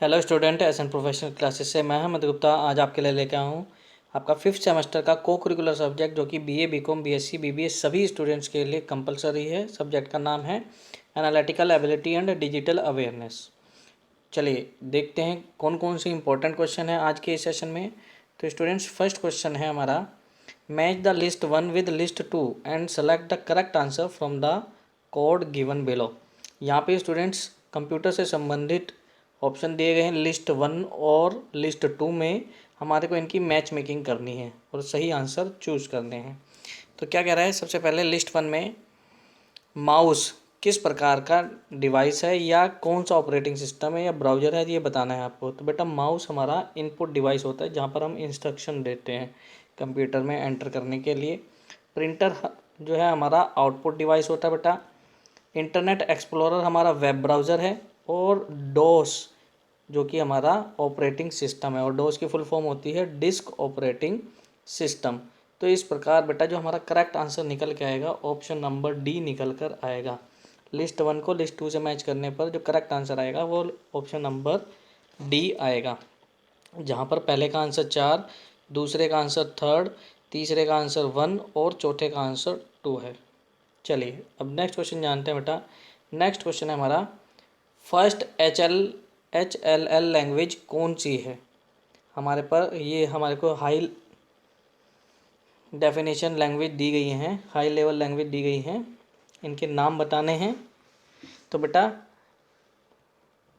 Hello student, S N professional classes से मैं अहमद गुप्ता आज आपके लिए लेकर आया हूँ आपका 5th सेमेस्टर का को करिकुलर सब्जेक्ट जो कि बीए, बीकॉम, बीएससी, बीबीए सभी स्टूडेंट्स के लिए कंपलसरी है। सब्जेक्ट का नाम है analytical ability and digital awareness. चलिए देखते हैं कौन कौन सी इंपॉर्टेंट क्वेश्चन है आज के इस सेशन में। तो स्टूडेंट्स, फर्स्ट क्वेश्चन है हमारा, match the list 1 with list 2 and select the correct answer from the code given below. यहाँ पे स्टूडेंट्स कंप्यूटर से संबंधित ऑप्शन दिए गए हैं लिस्ट 1 और लिस्ट 2 में। हमारे को इनकी मैच मेकिंग करनी है और सही आंसर चूज करने हैं। तो क्या कह रहा है, सबसे पहले लिस्ट 1 में माउस किस प्रकार का डिवाइस है या कौन सा ऑपरेटिंग सिस्टम है या ब्राउज़र है, ये बताना है आपको। तो बेटा माउस हमारा इनपुट डिवाइस होता है जहाँ पर हम इंस्ट्रक्शन देते हैं कंप्यूटर में एंटर करने के लिए। प्रिंटर जो है हमारा आउटपुट डिवाइस होता है बेटा। इंटरनेट एक्सप्लोरर हमारा वेब ब्राउज़र है। और डोस जो कि हमारा ऑपरेटिंग सिस्टम है, और डोस की फुल फॉर्म होती है डिस्क ऑपरेटिंग सिस्टम। तो इस प्रकार बेटा जो हमारा करेक्ट आंसर निकल के आएगा ऑप्शन नंबर डी निकल कर आएगा। लिस्ट 1 को लिस्ट 2 से मैच करने पर जो करेक्ट आंसर आएगा वो ऑप्शन नंबर डी आएगा, जहाँ पर पहले का आंसर 4, दूसरे का आंसर 3, तीसरे का आंसर 1 और चौथे का आंसर 2 है। चलिए अब नेक्स्ट क्वेश्चन जानते हैं बेटा। नेक्स्ट क्वेश्चन है हमारा, first H L L language कौन सी है। हमारे पर ये हमारे को हाई डेफिनेशन लैंग्वेज दी गई हैं, हाई लेवल लैंग्वेज दी गई हैं, इनके नाम बताने हैं। तो बेटा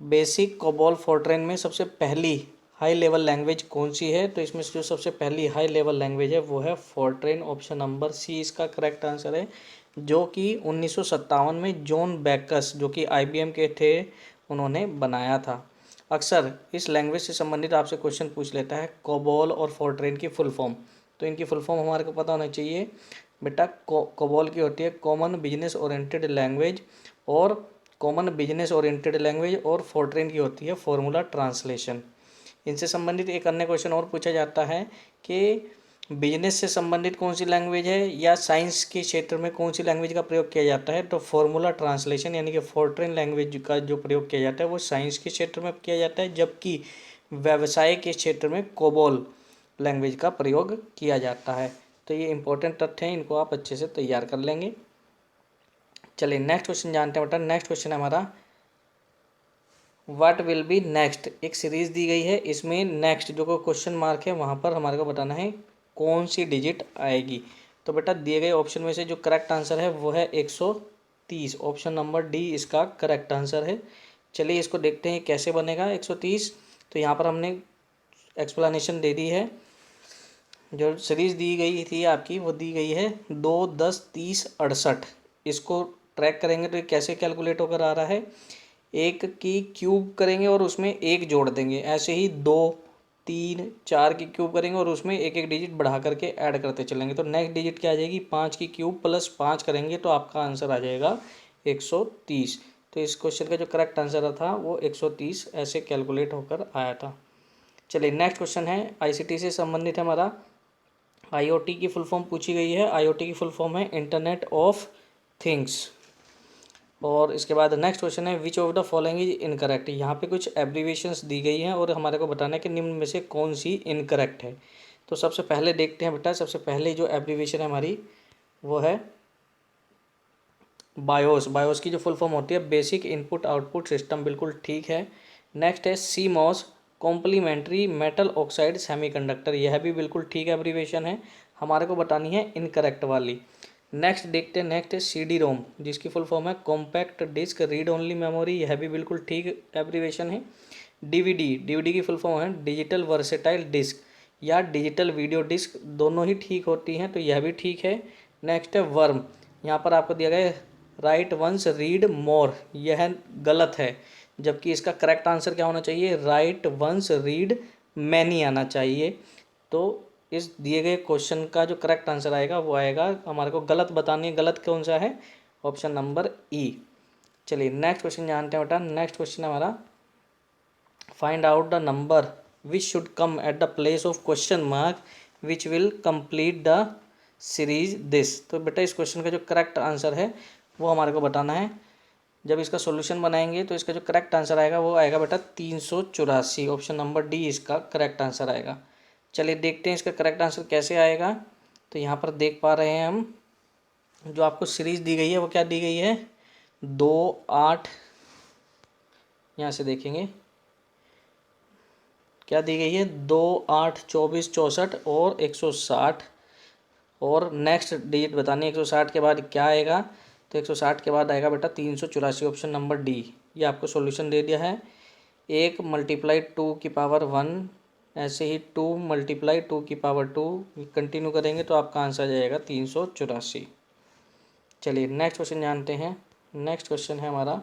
बेसिक, कोबोल, फोर्ट्रेन में सबसे पहली हाई लेवल लैंग्वेज कौन सी है। तो इसमें से जो सबसे पहली हाई लेवल लैंग्वेज है वो है फोर्ट्रेन। ऑप्शन नंबर सी इसका करेक्ट आंसर है, जो कि 1957 में जॉन बैकस जो कि IBM के थे उन्होंने बनाया था। अक्सर इस लैंग्वेज से संबंधित आपसे क्वेश्चन पूछ लेता है कोबोल और फोर्ट्रेन की फुल फॉर्म। तो इनकी फुल फॉर्म हमारे को पता होना चाहिए बेटा। कोबोल की होती है कॉमन बिजनेस ओरिएंटेड लैंग्वेज और कॉमन बिजनेस ओरिएंटेड लैंग्वेज, और फोर्ट्रेन की होती है फॉर्मूला ट्रांसलेशन। इनसे संबंधित एक अन्य क्वेश्चन और पूछा जाता है कि बिजनेस से संबंधित कौन सी लैंग्वेज है या साइंस के क्षेत्र में कौन सी लैंग्वेज का प्रयोग किया जाता है। तो फॉर्मूला ट्रांसलेशन यानी कि फोर्ट्रेन लैंग्वेज का जो प्रयोग किया जाता है वो साइंस के क्षेत्र में किया जाता है, जबकि व्यवसाय के क्षेत्र में कोबोल लैंग्वेज का प्रयोग किया जाता है। तो ये इंपॉर्टेंट तथ्य हैं, इनको आप अच्छे से तैयार कर लेंगे। चलिए नेक्स्ट क्वेश्चन जानते हैं बेटा। नेक्स्ट क्वेश्चन है हमारा, व्हाट विल बी नेक्स्ट। एक सीरीज दी गई है, इसमें नेक्स्ट जो को क्वेश्चन मार्क है वहाँ पर हमारे को बताना है कौन सी डिजिट आएगी। तो बेटा दिए गए ऑप्शन में से जो करेक्ट आंसर है वो है 130। ऑप्शन नंबर डी इसका करेक्ट आंसर है। चलिए इसको देखते हैं कैसे बनेगा 130। तो यहाँ पर हमने एक्सप्लेनेशन दे दी है। जो सीरीज दी गई थी आपकी वो दी गई है 2, 10, 30, 68। इसको ट्रैक करेंगे तो ये कैसे कैलकुलेट होकर आ रहा है, एक की क्यूब करेंगे और उसमें एक जोड़ देंगे। ऐसे ही 2, 3, 4 की क्यूब करेंगे और उसमें एक एक डिजिट बढ़ा करके ऐड करते चलेंगे। तो नेक्स्ट डिजिट क्या आ जाएगी, 5 की क्यूब प्लस 5 करेंगे तो आपका आंसर आ जाएगा 130। तो इस क्वेश्चन का जो करेक्ट आंसर था वो 130 ऐसे कैलकुलेट होकर आया था। चलिए नेक्स्ट क्वेश्चन है ICT से संबंधित है हमारा। IoT की फुल फॉर्म पूछी गई है। IoT की फुल फॉर्म है इंटरनेट ऑफ थिंग्स। और इसके बाद नेक्स्ट क्वेश्चन है, which of the following is incorrect. यहाँ पे कुछ एब्रीविएशंस दी गई हैं और हमारे को बताना है कि निम्न में से कौन सी इनकरेक्ट है। तो सबसे पहले देखते हैं बेटा, सबसे पहले जो एब्रीविएशन है हमारी वो है बायोस। बायोस की जो फुल फॉर्म होती है बेसिक इनपुट आउटपुट सिस्टम, बिल्कुल ठीक है। नेक्स्ट है CMOS, complementary metal oxide semiconductor, यह भी बिल्कुल ठीक एब्रीविएशन है, हमारे को बतानी है इनकरेक्ट वाली। नेक्स्ट देखते हैं, नेक्स्ट है CD-ROM जिसकी फुल फॉर्म है compact disc read only memory, यह भी बिल्कुल ठीक एब्रीविएशन है। DVD की फुल फॉर्म है डिजिटल वर्सेटाइल डिस्क या डिजिटल वीडियो डिस्क, दोनों ही ठीक होती हैं तो यह भी ठीक है। नेक्स्ट है वर्म, यहाँ पर आपको दिया गया है राइट वंस रीड मोर, यह गलत है, जबकि इसका करेक्ट आंसर क्या होना चाहिए, राइट वंस रीड मैनी आना चाहिए। तो इस दिए गए क्वेश्चन का जो करेक्ट आंसर आएगा वो आएगा, हमारे को गलत बतानी है, गलत कौन सा है, ऑप्शन नंबर E। चलिए नेक्स्ट क्वेश्चन जानते हैं बेटा। नेक्स्ट क्वेश्चन हमारा, find out the number which should come at the place of question mark which will complete the series this. तो बेटा इस क्वेश्चन का जो करेक्ट आंसर है वो हमारे को बताना है जब इसका सॉल्यूशन बनाएंगे तो इसका जो करेक्ट आंसर आएगा वो आएगा बेटा 384। ऑप्शन नंबर डी इसका करेक्ट आंसर आएगा। चलिए देखते हैं इसका करेक्ट आंसर कैसे आएगा। तो यहाँ पर देख पा रहे हैं हम, जो आपको सीरीज दी गई है वो क्या दी गई है, 2, 8, यहाँ से देखेंगे क्या दी गई है, 2, 8, 24, 64 और 160। और नेक्स्ट डिजिट बतानी है 160 के बाद क्या आएगा, तो 160 के बाद आएगा बेटा 384। Option number D. ये आपको सॉल्यूशन दे दिया है। 1 × 2⁻1, ऐसे ही 2 × 2⁻2 कंटिन्यू करेंगे तो आपका आंसर आ जाएगा 384। चलिए नेक्स्ट क्वेश्चन जानते हैं। नेक्स्ट क्वेश्चन है हमारा,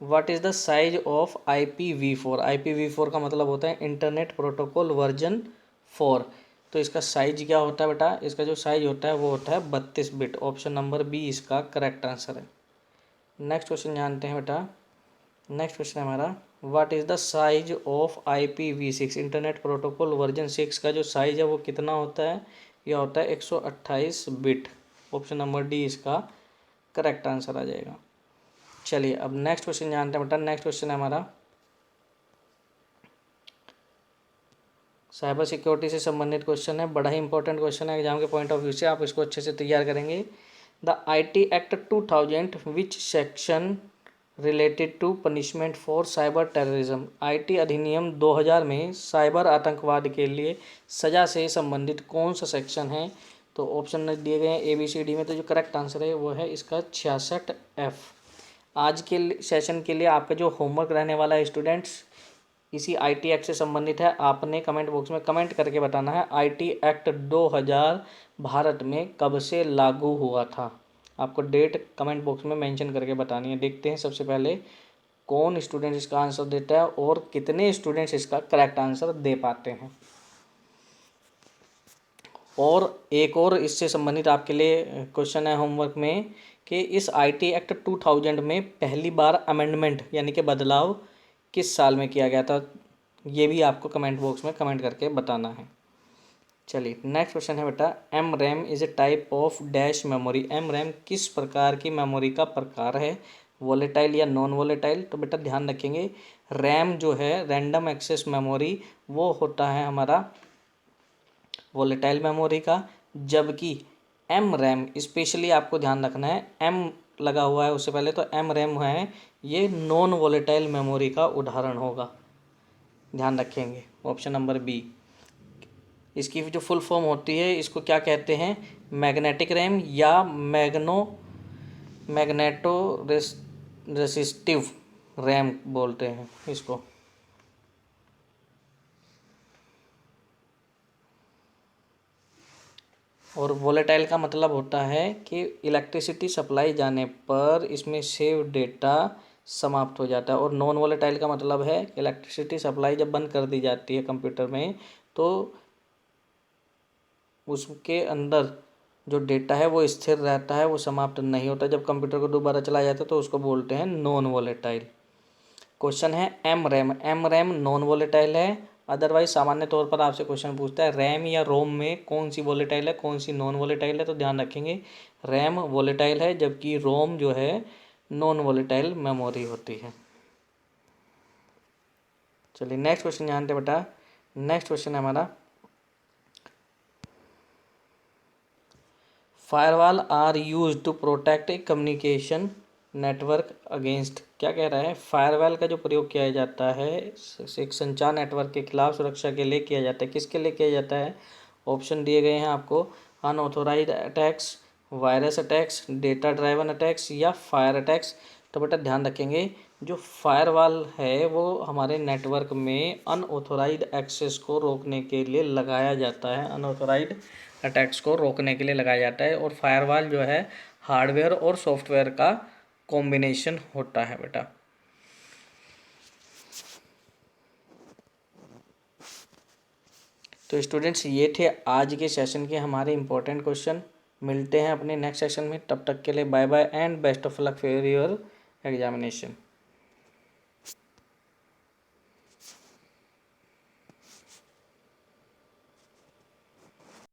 what is the size of IPv4। IPv4 का मतलब होता है इंटरनेट प्रोटोकॉल वर्जन 4। तो इसका साइज क्या होता है बेटा, इसका जो साइज होता है वो होता है 32 बिट। ऑप्शन नंबर बी इसका करेक्ट आंसर है। नेक्स्ट क्वेश्चन जानते हैं बेटा। नेक्स्ट क्वेश्चन है हमारा, what is the size of IPv6। Internet protocol version 6 का जो साइज है वो कितना होता है, यह होता है 128 बिट। ऑप्शन नंबर डी इसका करेक्ट आंसर आ जाएगा। चलिए अब नेक्स्ट क्वेश्चन जानते हैं बेटा। नेक्स्ट क्वेश्चन है हमारा, साइबर सिक्योरिटी से संबंधित क्वेश्चन है, बड़ा ही इंपॉर्टेंट क्वेश्चन है एग्जाम के पॉइंट ऑफ व्यू से, आप इसको अच्छे से तैयार करेंगे। The IT act 2000 which section related to punishment for cyber terrorism. IT अधिनियम 2000 में साइबर आतंकवाद के लिए सज़ा से संबंधित कौन सा सेक्शन है। तो ऑप्शन दिए गए हैं ABCD में, तो जो करेक्ट आंसर है वो है इसका 66F। आज के सेशन के लिए आपका जो होमवर्क रहने वाला है स्टूडेंट्स, इसी IT एक्ट से संबंधित है। आपने कमेंट बॉक्स में कमेंट करके बताना है IT एक्ट 2000 भारत में कब से लागू हुआ था। आपको डेट कमेंट बॉक्स में मेंशन करके बतानी है। देखते हैं सबसे पहले कौन स्टूडेंट इसका आंसर देता है और कितने स्टूडेंट्स इसका करेक्ट आंसर दे पाते हैं। और एक और इससे संबंधित आपके लिए क्वेश्चन है होमवर्क में कि इस IT एक्ट 2000 में पहली बार अमेंडमेंट यानी कि बदलाव किस साल में किया गया था, ये भी आपको कमेंट बॉक्स में कमेंट करके बताना है। चलिए नेक्स्ट क्वेश्चन है बेटा, MRAM is a type of dash memory. MRAM किस प्रकार की मेमोरी का प्रकार है, वोलेटाइल या नॉन वोलेटाइल। तो बेटा ध्यान रखेंगे, रैम जो है रैंडम एक्सेस मेमोरी वो होता है हमारा वोलेटाइल मेमोरी का, जबकि MRAM स्पेशली आपको ध्यान रखना है, M लगा हुआ है उससे पहले, तो MRAM है ये नॉन वोलेटाइल मेमोरी का उदाहरण होगा। ध्यान रखेंगे ऑप्शन नंबर बी। इसकी जो फुल फॉर्म होती है इसको क्या कहते हैं, मैग्नेटिक रैम या मैग्नेटो रेसिस्टिव रैम बोलते हैं इसको। और वोलेटाइल का मतलब होता है कि इलेक्ट्रिसिटी सप्लाई जाने पर इसमें सेव डेटा समाप्त हो जाता है। और नॉन वोलेटाइल का मतलब है इलेक्ट्रिसिटी सप्लाई जब बंद कर दी जाती है कंप्यूटर में तो उसके अंदर जो डेटा है वो स्थिर रहता है, वो समाप्त नहीं होता। जब कंप्यूटर को दोबारा चलाया जाता है तो उसको बोलते हैं नॉन वोलेटाइल। क्वेश्चन है MRAM नॉन वोलेटाइल है। अदरवाइज सामान्य तौर पर आपसे क्वेश्चन पूछता है रैम या रोम में कौन सी वोलेटाइल है कौन सी नॉन वोलेटाइल है, तो ध्यान रखेंगे रैम वोलेटाइल है जबकि रोम जो है नॉन वोलेटाइल मेमोरी होती है। चलिए नेक्स्ट क्वेश्चन जानते हैं बेटा। नेक्स्ट क्वेश्चन है हमारा, firewall are use to protect a communication network against. क्या कह रहा है, फायरवॉल का जो प्रयोग किया जाता है एक संचार नेटवर्क के खिलाफ सुरक्षा के लिए किया जाता है। किसके लिए किया जाता है, ऑप्शन दिए गए हैं आपको, unauthorised attacks, virus attacks, data driven attacks या फायर अटैक्स। तो बेटा ध्यान रखेंगे जो फायरवॉल है वो हमारे नेटवर्क में अनऑथोराइज्ड एक्सेस को रोकने के लिए लगाया जाता है, अनऑथोराइज्ड अटैक्स को रोकने के लिए लगाया जाता है। और फायरवॉल जो है हार्डवेयर और सॉफ्टवेयर का कॉम्बिनेशन होता है बेटा। तो स्टूडेंट्स ये थे आज के सेशन के हमारे इम्पोर्टेंट क्वेश्चन। मिलते हैं अपने नेक्स्ट सेशन में, तब तक के लिए bye bye and best of luck for your examination.